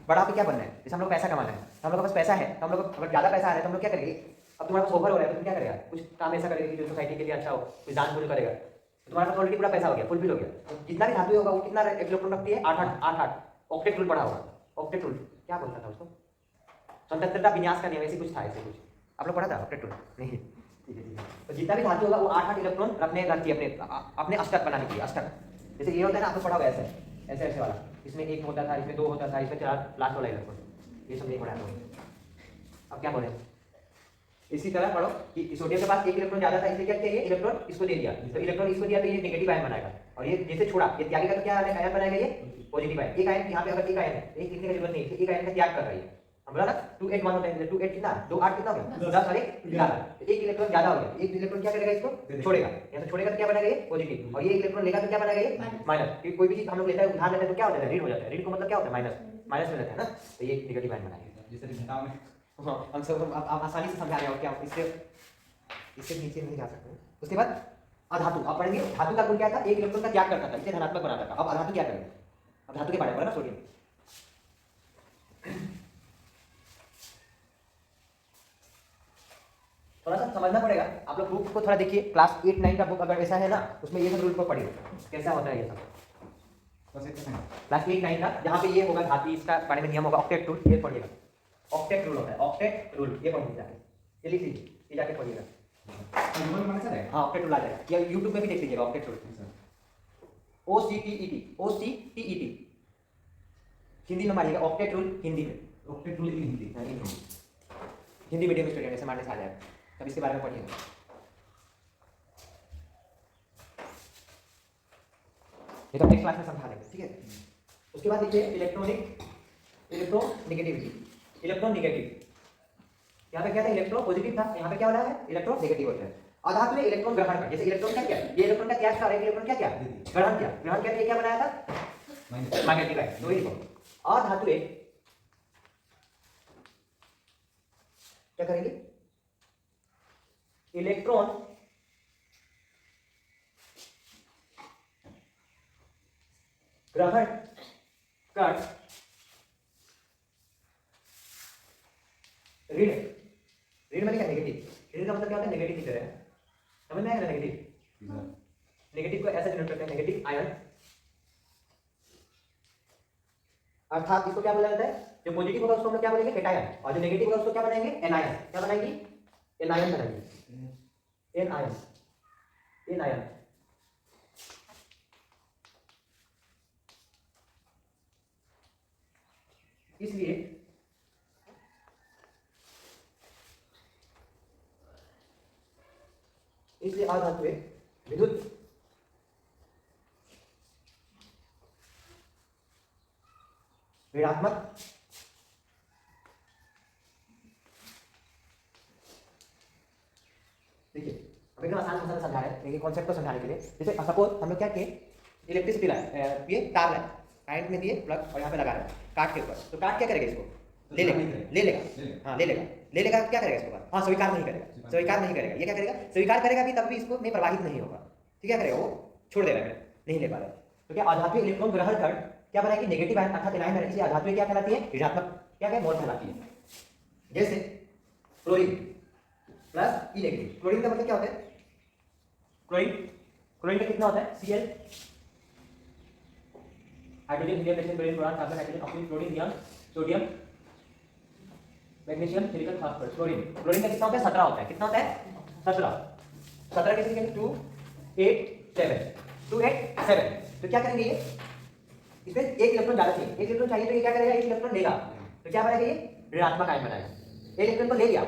बड़ा पे क्या बनना है, जैसे हम लोग पैसा कमाना है, तो हम लोग के पास पैसा है, तो हम लोग अगर ज्यादा पैसा आ रहा है तो हम लोग क्या करेंगे, अब तुम्हारे पास ओवर हो रहा है तो तुम क्या करेगा, कुछ काम ऐसा करेगा कि जो सोसाइटी के लिए अच्छा हो, कुछ दान पुण्य करेगा, तो तुम्हारे पास ऑलरेडी पूरा पैसा हो गया, फुलफिल हो गया। तो जितना भी धातु होगा वो कितना इलेक्ट्रॉन रखती है, 8 ऑक्टेट रूल पढ़ा होगा, ऑक्टेट रूल क्या बोलता था उसको, स्वतंत्रता विन्यास का नियम, ऐसे कुछ था, ऐसे कुछ आप लोग पढ़ा था ऑक्टेट रूल नहीं, ठीक है ठीक है। तो जितना भी धातु होगा वो 8 इलेक्ट्रॉन रखती है अपने अष्टक बनाने के लिए, अष्टक। जैसे ये होता है ना, आपको पढ़ा होगा ऐसे ऐसे ऐसे वाला, इसमें 1 होता था, इसमें 2 होता था, इसमें 4 लास्ट वाला इलेक्ट्रॉन, ये सब नहीं पढ़ा था। अब क्या बोले, इसी तरह पढ़ो कि सोडियम के पास 1 इलेक्ट्रॉन ज्यादा था, इसलिए क्या किया, ये इलेक्ट्रॉन इसको दे दिया, तो इलेक्ट्रॉन इसको दिया तो ये नेगेटिव आयन बनाएगा, और ये जैसे छोड़ा ये त्यागेगा तो क्या आयन बनाएगा, ये पॉजिटिव आयन। एक आयन यहाँ पे अगर एक आयन है, एक लिखने की जरूरत नहीं है, एक आयन का त्याग कर रही है, हम बोला ना 2 8 1 होता है, 2 8 कितना, 2 8 कितना हो गया, 10 और 1 11, एक इलेक्ट्रॉन ज्यादा हो गया, एक इलेक्ट्रॉन क्या करेगा, इसको छोड़ेगा, यहाँ से छोड़ेगा तो क्या बनेगा, ये पॉजिटिव, और ये इलेक्ट्रॉन लेगा तो क्या बनेगा, ये माइनस। कोई भी चीज हम लोग लेते हैं उधार लेते हैं तो क्या होता है, ऋण हो जाता है, ऋण को मतलब क्या होता है, माइनस, माइनस में रहता है ना, तो ये नेगेटिव आयन बनाएगा। जैसे घटाव में, हाँ हम सब आप आसानी से समझा रहे हो, क्या इससे नीचे नहीं जा सकते। उसके बाद अधातु, आप पढ़ेंगे धातु का गुण क्या था, एक इलेक्ट्रॉन का त्याग करता था, इसे धनात्मक बनाता था। अब अधातु क्या करेगा, अब धातु के बारे में ना, सोडियम। थोड़ा सा समझना पड़ेगा, आप लोग बुक को थोड़ा देखिए, क्लास 8 9 का बुक अगर ऐसा है ना, उसमें ये सब रूल को पढ़िए कैसा होता है ये सब। बस इतना है। क्लास 8 9 का जहाँ पे ये होगा धातु, इसका बारे में नियम होगा, ऑक्टेट रूल, ये पढ़िएगा, ऑक्टेट रूल होता है, ऑक्टेट रूल ये पढ़िए जाके, ये लिख लीजिए, ये जाके पढ़िएगा। गूगल में सर है, हाँ ऑक्टेट रूल आ जाएगा, या यूट्यूब में भी देख लीजिएगा ऑक्टेट रूल, OCTET हिंदी में मारिएगा, ऑक्टेट रूल हिंदी में, octet rule in Hindi. Hindi medium student ऐसे मारने से आ जाएगा, तब इसके बारे में पढ़िएगा। ये तो नेक्स्ट क्लास में समझा देंगे, ठीक है। उसके बाद देखिए इलेक्ट्रोनेगेटिविटी, इलेक्ट्रॉन नेगेटिव, यहाँ पे क्या था, इलेक्ट्रॉन पॉजिटिव था, यहाँ पे क्या हो रहा है, इलेक्ट्रॉन नेगेटिव होता है। अधातु में इलेक्ट्रॉन ग्रहण कर, जैसे इलेक्ट्रॉन क्या किया, ये इलेक्ट्रॉन का त्याग था, एक इलेक्ट्रॉन क्या किया, ग्रहण किया, ग्रहण करके क्या बनाया था, मैग्नेटिक आयन। तो ये देखो अधातु क्या करेंगे, इलेक्ट्रॉन ग्रहण कर ऋण, ऋण मतलब क्या, नेगेटिव, ऋण का मतलब क्या होता है, नेगेटिव की तरह, समझ में आएगा ना, नेगेटिव, नेगेटिव को ऐसा डिनोट करते हैं, नेगेटिव आयन, अर्थात इसको क्या बोला जाता है, जो पॉजिटिव होगा उसको हम लोग क्या बोलेंगे, कैटायन, और जो नेगेटिव होगा उसको क्या बनाएंगे, एनायन। क्या बनाएंगे, एनायन बनाएंगे, एनायन, एनायन। इसलिए अधातु विद्युत ऋणात्मक देखिए अब एकदम आसान भाषा में समझा रहे हैं लेकिन कॉन्सेप्ट को समझाने के लिए। जैसे सपोज हम लोग क्या किए, इलेक्ट्रिसिटी लाए, ये तार लाए, करंट में दिए प्लग और यहाँ पे लगा रहे हैं काट के ऊपर, तो काट क्या करेगा इसको, ले लेगा, ले लेगा, हाँ ले लेगा, ले लेगा क्या करेगा इसके बाद, हाँ स्वीकार नहीं करेगा, स्वीकार नहीं करेगा, ये क्या करेगा, स्वीकार करेगा भी तब भी इसको नहीं प्रवाहित नहीं होगा, तो क्या करेगा वो छोड़ देगा, नहीं ले पा रहा। तो क्या आधात्विक इलेक्ट्रॉन ग्रहण कर क्या बनाएगी, नेगेटिव आयन अर्थात एनायन है, इसलिए आधात्विक क्या कहलाती है, ऋणात्मक क्या मोल कहलाती है। जैसे क्लोरीन प्लस ई नेगेटिव, क्लोरीन का मतलब क्या होता है, क्लोरीन का कितना होता है, Cl, हाइड्रोजन हीलियम नेक्ट्रोजन bromine boron carbon nitrogen oxygen chlorine neon sodium magnesium silicon phosphorus. Chlorine का कितना होता है, 17 होता है, कितना होता है 17 कैसे लिखेंगे, 2 8 7 2 8 7। तो क्या करेंगे ये, इसमें एक इलेक्ट्रॉन ज्यादा चाहिए, एक इलेक्ट्रॉन चाहिए तो ये क्या करेगा, एक इलेक्ट्रॉन लेगा, तो क्या बनाएगा ये ऋणात्मक आयन बनाएगा, एक इलेक्ट्रॉन को ले लिया,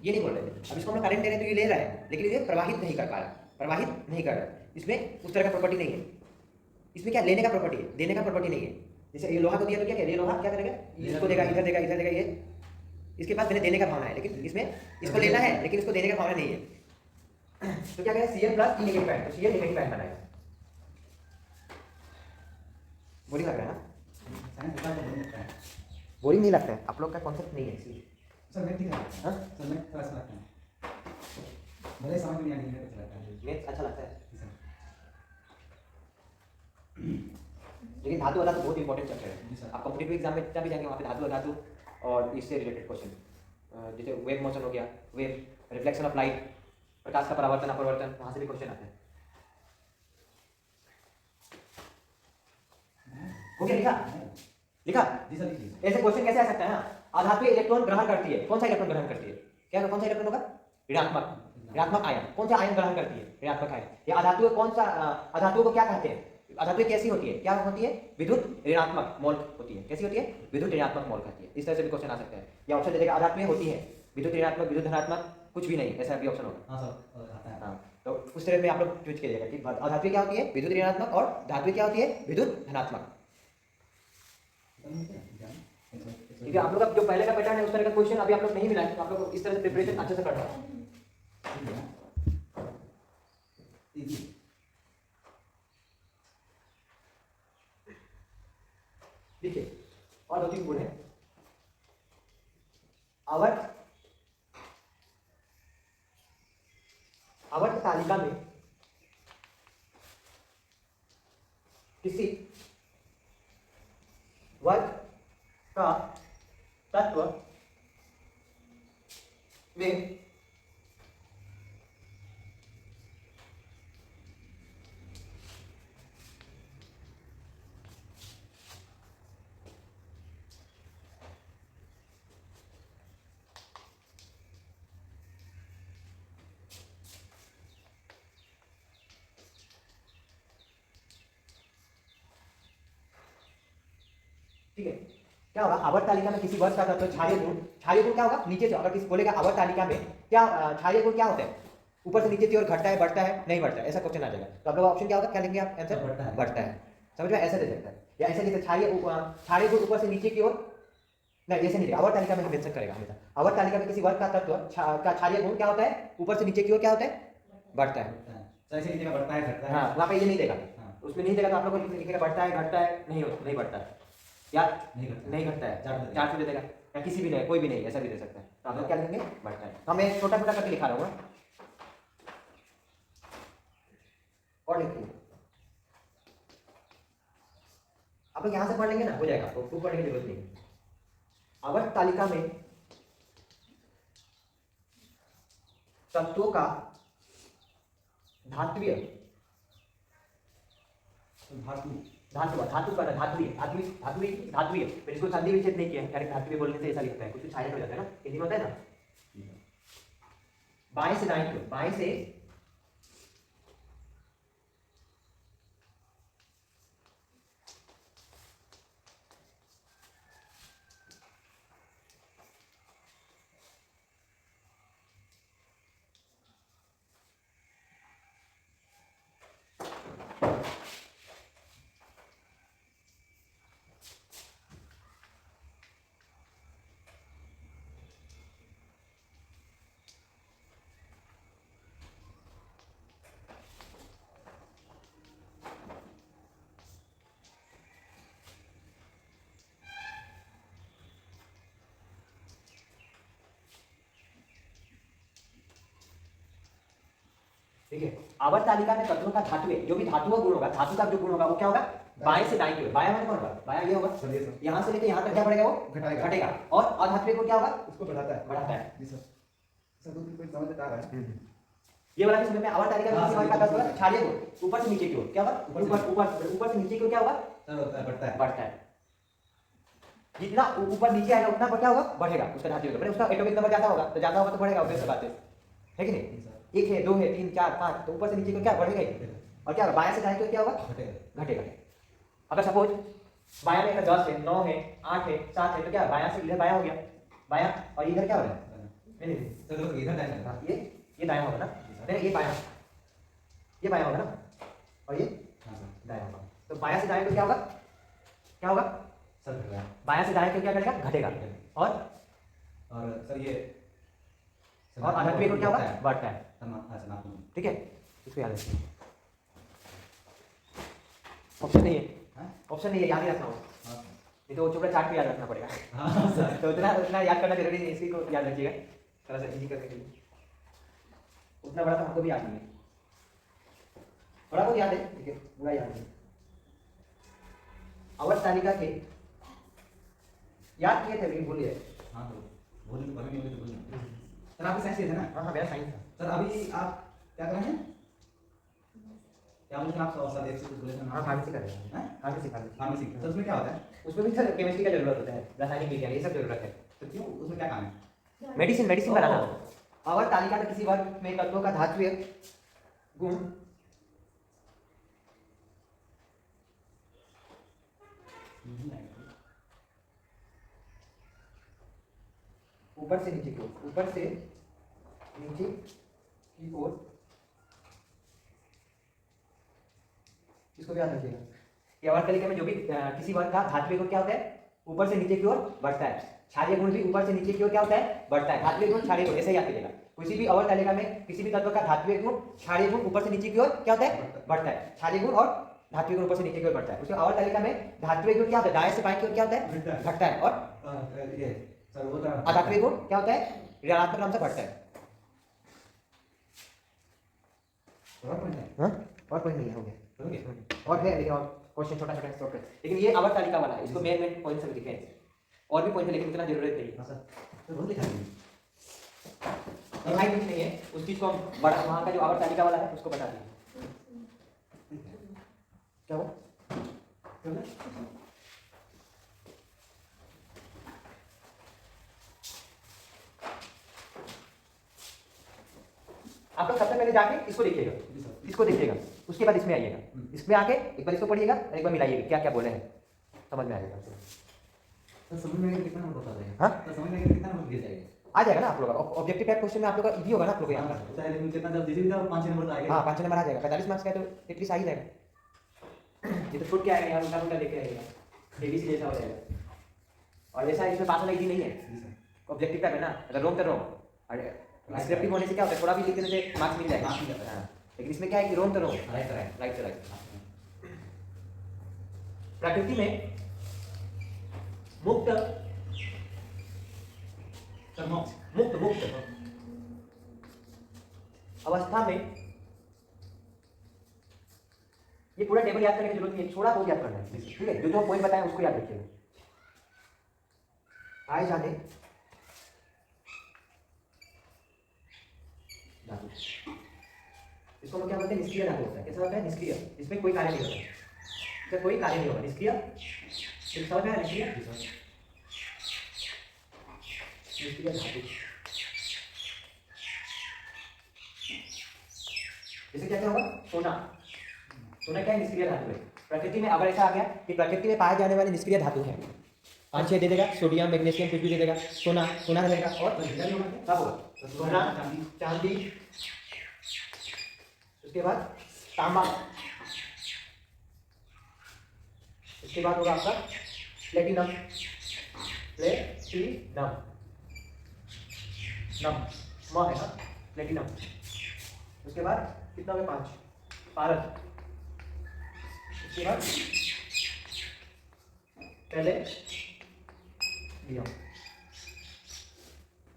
ये नहीं बोल रहे थे, अब इसको हम लोग करंट दे रहे हैं तो ये ले रहा है लेकिन ये प्रवाहित नहीं कर पा रहा, प्रवाहित नहीं कर रहा, इसमें उस तरह का प्रॉपर्टी नहीं है, इसमें क्या लेने का प्रॉपर्टी है, देने का प्रॉपर्टी नहीं है। जैसे ये लोहा को दिया तो क्या करेगा, ये लोहा क्या करेगा, इसको देगा, इधर देगा, इधर देगा, ये इसके पास मैंने देने का भावना है, लेकिन इसमें इसको लेना है लेकिन इसको देने का भावना नहीं है। तो क्या करेगा, Cl प्लस ई नेगेटिव आयन, तो Cl नेगेटिव आयन बनाएगा। बोरिंग लग रहा है ना, बोरिंग नहीं लगता है, आप लोग का कॉन्सेप्ट नहीं है इसलिए सर मैं ठीक है, हाँ सर मैं थोड़ा सा लगता है, भले समझ में नहीं आता है, मैथ अच्छा लगता है, लेकिन धातु अधातु बहुत इंपॉर्टेंट चैप्टर है। आप कॉम्पिटिटिव एग्जाम में जब भी जाएंगे वहाँ पे धातु अधातु और इससे रिलेटेड क्वेश्चन, जैसे वेव मोशन हो गया, वेव रिफ्लेक्शन ऑफ लाइट, प्रकाश का परावर्तन अपवर्तन, वहाँ से भी क्वेश्चन आते हैं। हो गया, लिखा लिखा जी सर लिखिए। ऐसे क्वेश्चन कैसे आ सकता है, अधातु इलेक्ट्रॉन ग्रहण करती है, कौन सा इलेक्ट्रॉन ग्रहण करती है, क्या कौन सा इलेक्ट्रॉन होगा, ऋणात्मक आयन, कौन सा आयन ग्रहण करती है, ऋणात्मक आयन। या अधातु कौन सा, अधातु को क्या कहते हैं, अधातु कैसी होती है, क्या होती है, विद्युत ऋणात्मक मोल होती है, कैसी होती है, विद्युत ऋणात्मक मोल कहती है। इस तरह से भी क्वेश्चन आ सकते हैं, या ऑप्शन दे देगा अधातु होती है विद्युत ऋणात्मक, विद्युत धनात्मक, कुछ भी नहीं, ऐसा भी ऑप्शन होगा। हाँ सर आता है। हाँ, तो उस तरह में आप लोग चूज कीजिएगा कि अधातु क्या होती है, विद्युत ऋणात्मक, और धातु क्या होती है, विद्युत धनात्मक। ठीक है, आप लोग का जो पहले का पैटर्न है उस तरह का क्वेश्चन अभी आप लोग नहीं मिला है, तो आप लोग इस तरह से प्रिपरेशन अच्छे से करना है। देखिए और 2-3 गुण है, आवर्त तालिका में किसी वर्ग का तत्व में ठीक है, क्या होगा, आवर्त तालिका में किसी वर्ग का तत्व क्षारीय गुण क्या होगा, नीचे से अगर किसी बोलेगा आवर्त तालिका में क्या क्षारीय गुण क्या होता है, ऊपर से नीचे की ओर घटता है, बढ़ता है, नहीं बढ़ता है, ऐसा क्वेश्चन आ जाएगा। तो आप लोग ऑप्शन क्या होगा, क्या लेंगे आप आंसर, बढ़ता है। समझ में, ऐसे दे सकता है, या ऐसे जैसे क्षारीय गुण ऊपर से नीचे की ओर, नहीं ऐसे नहीं, आवर्त तालिका में हम मेंशन करेगा हमेशा, आवर्त तालिका में किसी वर्ग का तत्व का क्षारीय गुण क्या होता है, ऊपर से नीचे की ओर क्या होता है, बढ़ता है। ऐसे लिखेगा बढ़ता है घटता है। हाँ, वहाँ पे ये नहीं देगा, हाँ। उसमें नहीं देगा, तो आप लोग को लिखेगा बढ़ता है, घटता है, नहीं बढ़ता है, या नहीं घटता है, चार से दे देगा, या किसी भी नहीं, कोई भी नहीं, ऐसा भी दे सकता है। तो आप लोग क्या लिखेंगे, बढ़ता है। तो मैं छोटा छोटा करके लिखा रहा हूँ और लिखिए, आप लोग यहाँ से पढ़ लेंगे ना, हो जाएगा, आपको प्रूफ करने की जरूरत नहीं। आवर्त तालिका में तत्वों का धात्वीय फिर इसको संधि विच्छेद नहीं किया, डायरेक्ट धात्वीय बोलने से ऐसा लिखता है, कुछ साइलेंट हो जाता है ना, हिंदी में होता है ना, बाएं से दाएं की ओर, बाएं से ठीक है। आवर्त तालिका में तत्वों का धातु है, जो भी धातु का गुण होगा, धातु का जो गुण होगा वो क्या होगा, बाएं से दाएं की ओर। बायां माने कौन होगा, बायां ये होगा, सर ये सर यहाँ से लेके यहाँ तक क्या बढ़ेगा, वो घटाएगा घटेगा। और अधात्विक गुण क्या होगा, उसको बढ़ाता है बढ़ाता है। जी सर। सर दूसरी कोई समझ में आ रहा है ये वाला भी समझ में, आवर्त तालिका में हाँ, किसी वर्ग का सर, तत्व होगा क्षारीय गुण ऊपर से नीचे की ओर क्या होगा, ऊपर से ऊपर से नीचे की ओर क्या होगा, सर बढ़ता है बढ़ता है। जितना ऊपर नीचे आएगा उतना क्या होगा, बढ़ेगा उसका धातु होगा, उसका एटॉमिक नंबर ज्यादा होगा तो ज्यादा होगा तो बढ़ेगा, ऑब्वियस बात है कि नहीं। एक है, दो है, तीन, चार, पाँच, तो ऊपर से नीचे को क्या बढ़ेगा ही। और क्या होगा, बाएं से दाएं को क्या होगा, घटेगा। अगर सपोज बायां में 10 है, 9 है, 8 है, 7 है, तो क्या बायां से इधर बायां हो गया, बायां, और इधर क्या हो रहा है, नहीं सर तो इधर दाएं हाँ, ये दायां होगा ना, नहीं ये बायां, ये बायां होगा ना, और ये दायां होगा। तो बायां से दाएं को क्या होगा, क्या होगा सर बायां से दाएं को क्या करेगा, घटेगा। और सर ये और अधात्विक को क्या होगा, बढ़ता है। अच्छा ठीक है, इसको याद रखिए। ऑप्शन नहीं है, ऑप्शन नहीं है, याद ही रखना होगा, नहीं तो वो चुपड़ा चाट के याद रखना पड़ेगा। हाँ सर तो उतना याद करना जरूरी नहीं, इसी को याद रखिएगा थोड़ा सा इजी करने के लिए। उतना बड़ा तो हमको भी याद नहीं है, थोड़ा बहुत याद है, ठीक है, पूरा याद नहीं। आवर्त तालिका के याद किए थे लेकिन भूल गए। हाँ तो बोल तो कभी नहीं होगी तो बोलना। सर आपकी साइंस थे ना, हाँ हाँ मेरा साइंस था। सर अभी आप क्या कर रहे हैं, क्या बोलते हैं आप, सर एक से कुछ बोले थे ना, हाँ फार्मेसी कर रहे हैं, हैं फार्मेसी फार्मेसी। फार्मेसी। सर उसमें क्या होता है, उसमें भी सर केमिस्ट्री का जरूरत होता है, रासायनिक विज्ञान ये सब जरूरत है। तो क्यों उसमें क्या काम है, मेडिसिन मेडिसिन बनाना। आवर्त तालिका में किसी वर्ग में तत्वों का धात्विक गुण ऊपर से नीचे की ओर, ऊपर से नीचे की ओर, इसको भी याद रखिएगा। ये आवर्त तालिका में जो भी किसी वर्ग का धात्विक गुण क्या होता है, ऊपर से नीचे की ओर बढ़ता है। क्षारीय गुण भी ऊपर से नीचे की ओर क्या होता है, बढ़ता है। धात्विक गुण, क्षारीय गुण, ऐसे ही याद कीजिएगा। किसी भी आवर्त तालिका में किसी भी तत्व का धात्विक गुण, क्षारीय गुण ऊपर से नीचे की ओर क्या होता है, बढ़ता है। क्षारीय गुण और धात्विक गुण ऊपर से नीचे की ओर बढ़ता है। उसके आवर्त तालिका में धात्विक गुण क्या होता है, दाएं से बाएं की ओर क्या होता है, घटता है। और ये सर वो था अधात्विक गुण क्या होता है, ऋणात्मक क्रम से बढ़ता है। और पॉइंट है, हाँ और कोई नहीं है, हो गया। समझे। और है लेकिन और क्वेश्चन छोटा छोटा शॉर्ट कर, लेकिन ये आवर्त तालिका वाला है, इसको मेन मेन पॉइंट सब लिखे हैं। और भी पॉइंट है लेकिन उतना जरूरत नहीं है। हाँ सर तो बहुत लिखा है दिखाई कुछ नहीं है, उस चीज को हम बड़ा वहाँ का जो आवर्त तालिका वाला है उसको बता दिए। क्या हुआ, क्या हुआ? आप लोग सबसे पहले जाके इसको देखिएगा, इसको देखिएगा, उसके बाद इसमें आइएगा। इसमें आके एक बार इसको पढ़िएगा और एक बार मिलाइएगा क्या क्या बोले हैं, समझ में आएगा। तो समझ में आएगा कितना नंबर बता देंगे, हाँ तो समझ में आएगा कितना नंबर दिया जाएगा, आ जाएगा ना आप लोग का ऑब्जेक्टिव टाइप क्वेश्चन में आप लोग का इजी होगा ना आप लोग को यहाँ का। चाहे लेकिन कितना जब दीजिए तो 5 नंबर तो आएगा। हाँ 5 नंबर आ जाएगा, 45 मार्क्स का है तो एटलीस्ट आ ही जाएगा। ये तो छूट के आएगा यहाँ, उल्टा उल्टा लेके आएगा, एबीसी जैसा हो जाएगा। और ऐसा इसमें पास वाला इजी नहीं है, ऑब्जेक्टिव टाइप है ना, अगर रोंग तो रोंग, और डिस्क्रिप्टिव होने से क्या होता है, थोड़ा भी लिख देने से मार्क्स मिल जाएगा। मार्क्स मिल जाता है। हाँ, लेकिन इसमें क्या है कि रोंग तो रोंग, राइट तो राइट। राइट से राइट। प्रकृति में मुक्त सर नो मुक्त मुक्त अवस्था में, ये पूरा टेबल याद करने की जरूरत नहीं है, थोड़ा बहुत याद करना है, ठीक है। जो जो पॉइंट बताए उसको याद रखिएगा। आए जाने धातु, इसको हम क्या बोलते हैं, निष्क्रिय धातु होता है। कैसा होता है, निष्क्रिय, इसमें कोई कार्य नहीं होता, इसमें कोई कार्य नहीं होगा, निष्क्रिय। समझ में आया, निष्क्रिय निष्क्रिय धातु। जैसे क्या क्या होगा, सोना, सोना क्या है, निष्क्रिय धातु है। प्रकृति में अगर ऐसा आ गया कि प्रकृति में पाए जाने वाले निष्क्रिय धातु है, 5-6 दे देगा, सोडियम मैग्नीशियम कुछ भी दे देगा, सोना सोना रहेगा। और सब होगा, सोना चांदी, उसके बाद तांबा, उसके बाद होगा आपका प्लेटिनम, प्लेटिनम नम म है ना, प्लेटिनम। उसके बाद कितना हो गया, 5 पारद, उसके बाद पैलेडियम,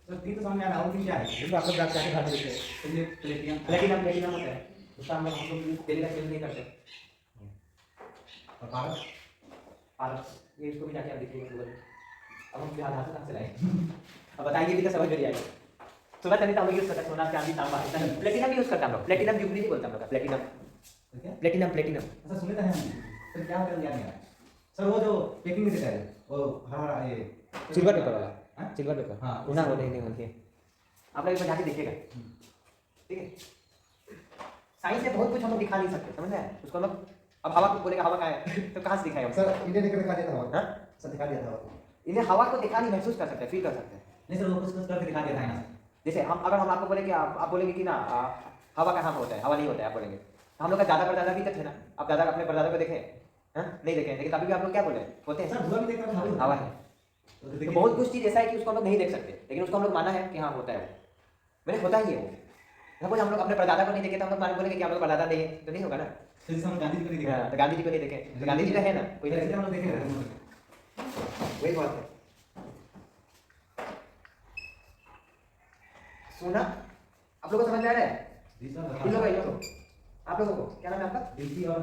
तो तीन तो समझ में आ रहा है, और तीन क्या है? जिनको आप लोग जाके घर में देखते हैं तो ये प्लेटिनम प्लेटिनम होता है, उसका हम लोग डेली लाइफ यूज नहीं करते। और पारस और ये इसको भी जाके आप देखिएगा गूगल में। अब हम क्या धातु कहाँ से लाए अब बताइए भी तो समझ में नहीं आएगा। सोना चांदी तो हम लोग यूज करते हैं, सोना चांदी तांबा, प्लेटिनम भी यूज करते हैं हम लोग। प्लेटिनम जुबली नहीं बोलते हम लोग, प्लेटिनम तो क्या? प्लेटिनम प्लेटिनम अच्छा सुने तो हैं हमने, सर क्या होता है याद नहीं आ रहा है। सर वो जो पैकिंग में देता है वो हरा ये सिल्वर पेपर वाला, हाँ? सिल्वर पेपर हाँ, ना हो नहीं होती है। आप लोग एक बार जाके देखिएगा, ठीक है। साइंस में बहुत कुछ हम लोग दिखा नहीं सकते, समझ में आया? उसको हम लोग अब हवा को बोलेगा हवा कहाँ है तो कहाँ से दिखाएगा हम? सर इंडियन ने दिखा दिया था हाँ? सर दिखा दिया था इन्हें हवा को दिखा नहीं, महसूस कर सकते हैं, फील कर सकते हैं। नहीं सर वो कुछ करके दिखा दिया था यहाँ से। जैसे हम अगर हम आपको बोले कि आप बोलेंगे कि ना हवा कहाँ होता है, हवा नहीं होता है आप बोलेंगे, तो हम लोग का दादा परदादा भी तक है ना, आप दादा अपने परदादा को देखे हाँ नहीं देखे, लेकिन तभी भी आप लोग क्या बोले होते हैं सर धुआं भी देख रहा था हवा है। तो बहुत कुछ चीज़ ऐसा है कि उसको हम लोग नहीं देख सकते, लेकिन उसको हम लोग माना है कि हाँ होता है, मैंने होता ही है वो। सपोज हम लोग अपने परदादा को नहीं देखे तो हम लोग माने बोलेंगे कि हम लोग परदादा नहीं है, तो नहीं होगा ना। तो जैसे हम गांधी जी को नहीं देखा तो गांधी जी को नहीं देखे, तो गांधी जी तो है ना कोई तो नहीं, ऐसे हम लोग देखे हैं। वही बात है। सोना आप लोगों को समझ में आ रहा है? जी सर इन लोगों को आप लोगों को क्या नाम है आपका? डिम्पी और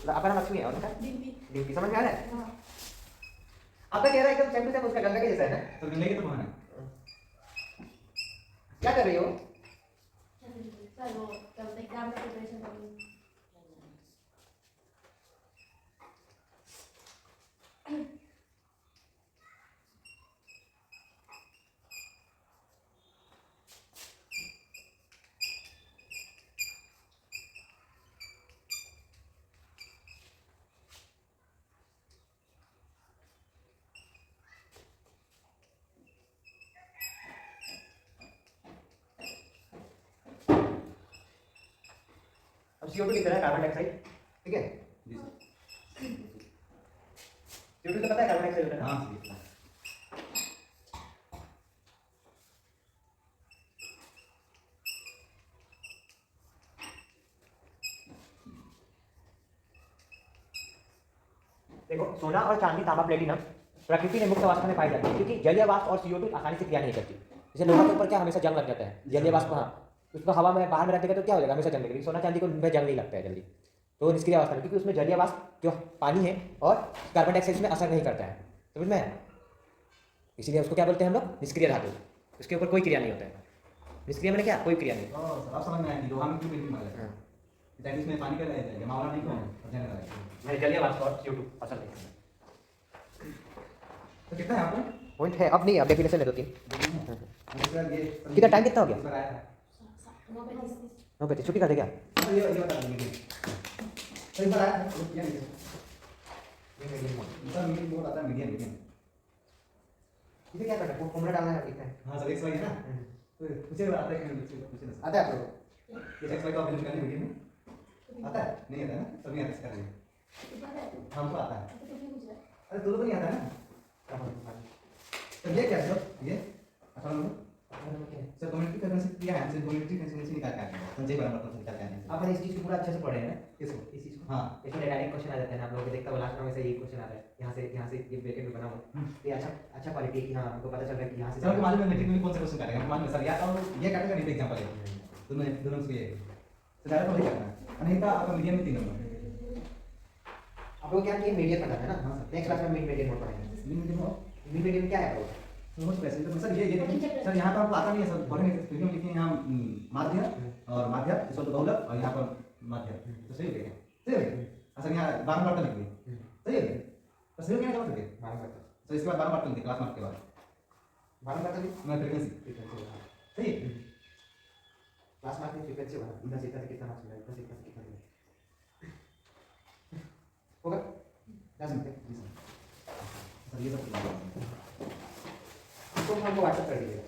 आपका नाम लक्ष्मी है और उनका डिम्पी, समझ में आ रहा है? हाँ। आपका चेहरा एकदम सेम टू सेम उसका गंगा के जैसा है ना। तो गंगा की तो कौन है? क्या कर रही हो? सर वो क्या बोलते हैं एग्जाम का प्रिपरेशन कर रही हूँ। अब CO2 कितना है? कार्बन डाइऑक्साइड, ठीक है। जी सर CO2 तो पता है कार्बन डाइऑक्साइड होता है ना? हाँ जी सर देखो सोना और चांदी तांबा प्लेटिनम प्रकृति में मुक्त अवस्था में पाई जाती है, क्योंकि जलीय वाष्प और CO2 आसानी से क्रिया नहीं करती। जैसे लोहा के ऊपर क्या हमेशा जंग लग जाता है, जलीय वाष्प हाँ उसको हवा में बाहर में रख देगा तो क्या हो जाएगा, हमेशा जंग लगेगी। सोना चांदी को में जंग नहीं लगता है जल्दी, तो निष्क्रिय अवस्था में, क्योंकि उसमें जलीय वाष्प जो पानी है और कार्बन डाइऑक्साइड में असर नहीं करता है, समझ में आया? इसीलिए उसको क्या बोलते हैं हम लोग? निष्क्रिय धातु। उसके ऊपर कोई क्रिया नहीं होता है। निष्क्रिय मैंने क्या कोई क्रिया नहीं। सर अब समझ में आया कि लोहा में क्यों पेंटिंग मारा है। ताकि इसमें पानी का जमा वाला नहीं कौन और जाने लगा है। मैंने जलीय वाष्प और CO2 असर नहीं करता। तो कितना है आपको? पॉइंट है अब नहीं, अब डेफिनेशन है 2-3। सर ये कितना टाइम कितना हो गया? इस बार आया था 9:35 9 बजे छुट्टी कर दे क्या? सर ये बता दीजिए सर इस बार आया था क्या नहीं सर मीडियम मोड आता है मीडियम मीडियम इसे क्या करना है? वो फॉर्मूला डालना है लिखना है। हाँ सर एक्स वाई है ना तो मुझे आता है कि मुझे ना आता है आप लोगों ये एक्स वाई का ऑपरेशन करने मीडियम में आता है नहीं आता है ना सभी आता है इसका नहीं हमको आता है अरे तो नहीं आता है ना तो ये क्या सर ये अच्छा नंबर सर कम्युनिटी फ्रीक्वेंसी किया है हमसे कम्युनिटी फ्रीक्वेंसी निकाल के आए हैं संजय बराबर तो निकाल के आए हैं आपने इस चीज को पूरा अच्छे से पढ़े हैं ना? इसको इस चीज को हाँ इसमें डायरेक्ट क्वेश्चन आ जाते हैं ना, आप लोगों को देखता हुआ लास्ट में से ये क्वेश्चन आ रहा है, यहाँ से ये ब्रैकेट में बना हुआ ये अच्छा क्वालिटी की, हाँ हमको पता चल रहा है कि यहाँ से सर को मालूम है मैट्रिक में कौन सा क्वेश्चन करेंगे मालूम है सर या तो ये काटेगा नहीं एग्जांपल है दोनों से ये तो डायरेक्ट वही करना नहीं था आपका मीडियम में 3 नंबर आप लोग क्या किए? मीडियम पढ़ना है ना? हाँ, सर। नेक्स्ट क्लास में मीडियम मोड पढ़ेंगे। मीडियम हो मीडियम क्या है? बहुत पैसे तो सर ये सर यहाँ पर आपको आता नहीं है सर पढ़ने के मीडियम लिखे यहाँ माध्य और माध्य इसको तो बहुलक और यहाँ पर माध्य तो सही हो गया सही हो गया सर यहाँ 12 बार लिख दिए सही हो गया तो सही हो गया क्या बात है तो इसके बाद 12 बार लिखिए क्लास मार्क के बाद 12 बता दी मैं फ्रीक्वेंसी सही है क्लास मार्क में फ्रीक्वेंसी होगा, इधर से कितना मार्क्स मिला, इधर से कितना मिला होगा 10 मिनट। सर ये सब तो हमको व्हाट्सएप कर दीजिएगा।